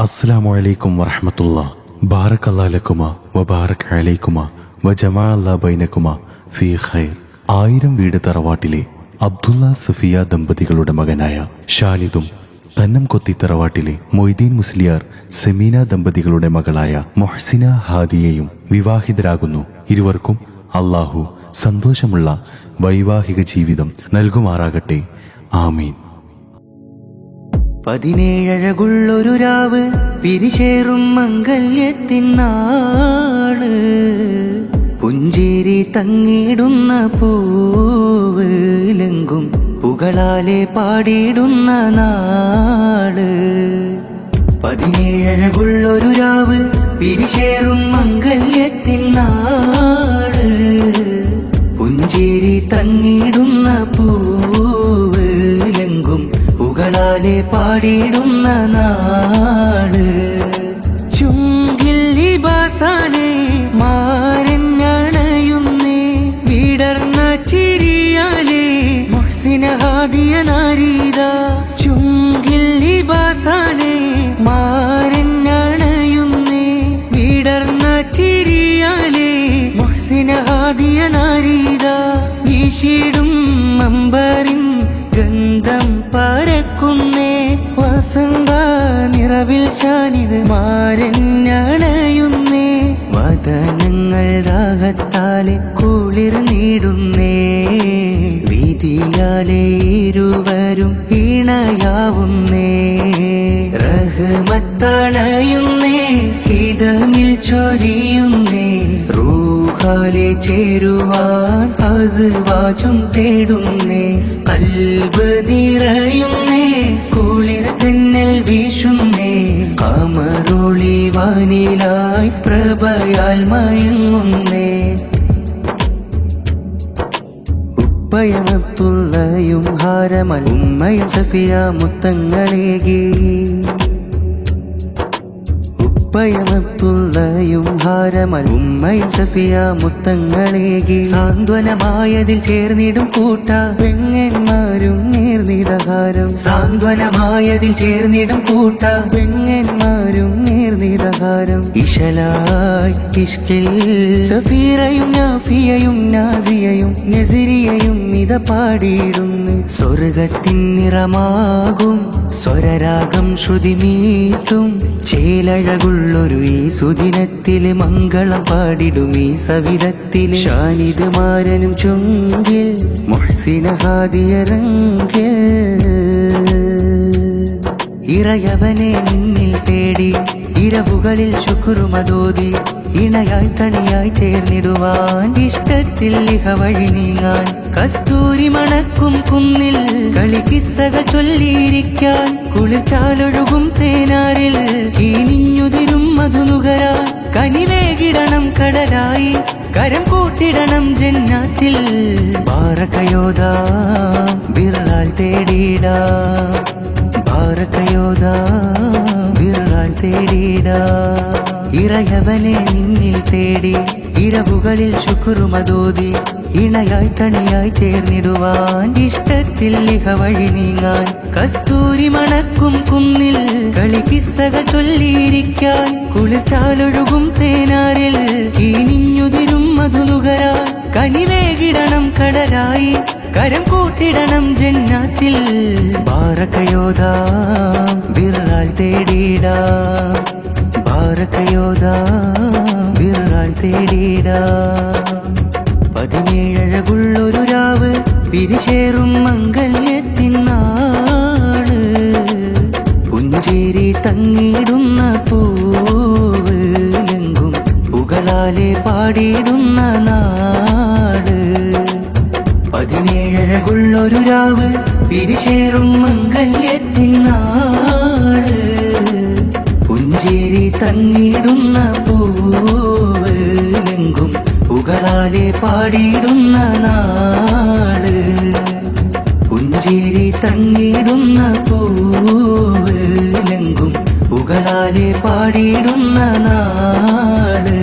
അസ്സലാമു അലൈക്കും വറഹ്മത്തുള്ളാഹി. ബാറകല്ലാഹു ലക്കുമാ വബാറക അലൈക്കുമാ വജമഅല്ലാഹു ബൈനക്കുമാ ഫീ ഖൈർ. 1000 വീട് തറവാട്ടിലെ അബ്ദുള്ള സഫിയ ദമ്പതികളുടെ മകനായ ഷാനിദും തന്നം കൊത്തി തറവാട്ടിലെ മൊയ്തീൻ മുസ്ലിയാർ സെമീന ദമ്പതികളുടെ മകളായ മൊഹ്സിന ഹാദിയയും വിവാഹിതരാകുന്നു. ഇരുവർക്കും അല്ലാഹു സന്തോഷമുള്ള വൈവാഹിക ജീവിതം നൽകുമാറാകട്ടെ. ആമീൻ. 17 രാവ് പിരിശേറും മംഗല്യത്തിനാള്, പുഞ്ചേരി തങ്ങിടുന്ന പൂവിലെങ്കും പുകളാലെ പാടിയിടുന്ന നാട്. 17 രാവ് പിരിശേറും മംഗല്യത്തിനാള്, പുഞ്ചേരി തങ്ങിടുന്ന പൂവിലെങ്കും പുകളാലെ പാടിയിടുന്ന നാട്. ചുങ്കിൽ ലിബാസാലെ മാരഞ്ഞണയുന്നേ, വിടർന്ന ചിരിയാലെ മുഹ്സിന ഹാദിയ നാരീദ. ചുങ്കിൽ ലിബാസാലെ മാരഞ്ഞണയുന്നേ, വിടർന്ന ചിരിയാലെ മുഹ്സിന ഹാദിയ നാരീദ. വീശിടും മമ്പറിൻ ഗന്ധം പരക്കുന്നേ, വസന്ത നിറവിൽ ഷാനിദ് മാരഞ്ഞണയുന്നേ. വദനങ്ങൾ രാഗത്താലെ കുളിർ നീടുന്നേ, വീതിയാലെ ഇരുവരും ഇണയാവുന്നേ. റഹ്മത്തണയുന്നേ, ഹിതമിൽ ചൊരിയുന്നേ, റൂഹാലെ ചേരുവാൻ അസ്വാജും തേടുന്നേ. കൽബ് നിറയുന്നേ, കുളിർ തെന്നൽ വീശുന്നേ, കമറൊളി വാനിലായി പ്രഭയാൽ മയങ്ങുന്നേ. ഉപ്പയമത്തുള്ളയും ഹാരമൽ ഉമ്മയും സഫിയ മുത്തങ്ങളേകി. ഉപ്പയമത്തുള്ളയും ഹാരമൽ ഉമ്മയും സഫിയ മുത്തങ്ങളേകി. സാന്ത്വനമായതിൽ ചേർന്നിടും കൂട്ട പെങ്ങന്മാരും നേർന്നിതഹാരം. സാന്ത്വനമായതിൽ ചേർന്നിടും കൂട്ട പെങ്ങന്മാരും നേർന്നിതഹാരം. ഇശലായി ഇഷ്കിൽ സഫീറയും നാഫിയയും നാസിയയും നസിരിയയും ഇത പാടിയിടുന്നു. സ്വർഗത്തിൻ നിറമാകും സ്വരരാഗം ശ്രുതി മീട്ടും ചേലഴകുള്ളൊരു ഈ സുദിനത്തില് മംഗളം പാടിടും ഈ സവിധത്തിൽ. ഷാനിദ് മാരനും ചുങ്കിൽ മുഹ്സിന ഹാദിയറങ്കിൽ. ഇറയവനെ നിന്നിൽ തേടി ഇരവുകളിൽ ശുക്രുമതോതി, ഇണയായി തണിയായി ചേർന്നിടുവാൻ ഇഷ്ടത്തിൽ ഇഹ വഴി നീങ്ങാൻ. കസ്തൂരി മണക്കും കുന്നിൽ കളിക്കിസ്സകൾ ചൊല്ലിയിരിക്കാൻ, കുളിർച്ചാലൊഴുകും തേനാരിൽ കീനിഞ്ഞുതിരും മധുനുകരാൻ. കനിവേകിടണം കടലായി, കരം കൂട്ടിടണം ജന്നാത്തിൽ. ബാറകയോദാ ബിർറാൽ തേടിടാ, ബാറകയോദാ ബിർറാൽ തേടിടാ. ഇറയവനെ നിന്നിൽ തേടി ഇരവുകളിൽ ശുക്രുമതോതി, ഇണയായി തണിയായി ചേർന്നിടുവാൻ ഇഷ്ടത്തിൽ ഇഹ വഴി നീങ്ങാൻ. കസ്തൂരി മണക്കും കുന്നിൽ കളിക്കിസ്സകൾ ചൊല്ലിയിരിക്കാൻ, കുളിർച്ചാലൊഴുകും തേനാരിൽ കീനിഞ്ഞുതിരും മധുനുകരാൻ. കനിവേകിടണം കടലായി, കരം കൂട്ടിടണം ജന്നാത്തിൽ. ബാറകയോദാ ബിർറാൽ തേടിടാ, ബാറകയോദാ ബിർറാൽ തേടിടാ. 17 രാവ് പിരിശേറും മംഗല്യത്തിനാള്, പുഞ്ചേരി തങ്ങിടുന്ന പൂവിലെങ്കും പുകളാലെ പാടിയിടുന്ന നാട്. 17 രാവ് പിരിശേറും മംഗല്യത്തിനാള്, പുഞ്ചേരി തങ്ങിടുന്ന പൂവിലെങ്കും പുകളാലെ പാടിയിടുന്ന നാട്. പുഞ്ചേരി തങ്ങിടുന്ന പൂവിലെങ്കും പുകളാലെ പാടിയിടുന്ന നാട്.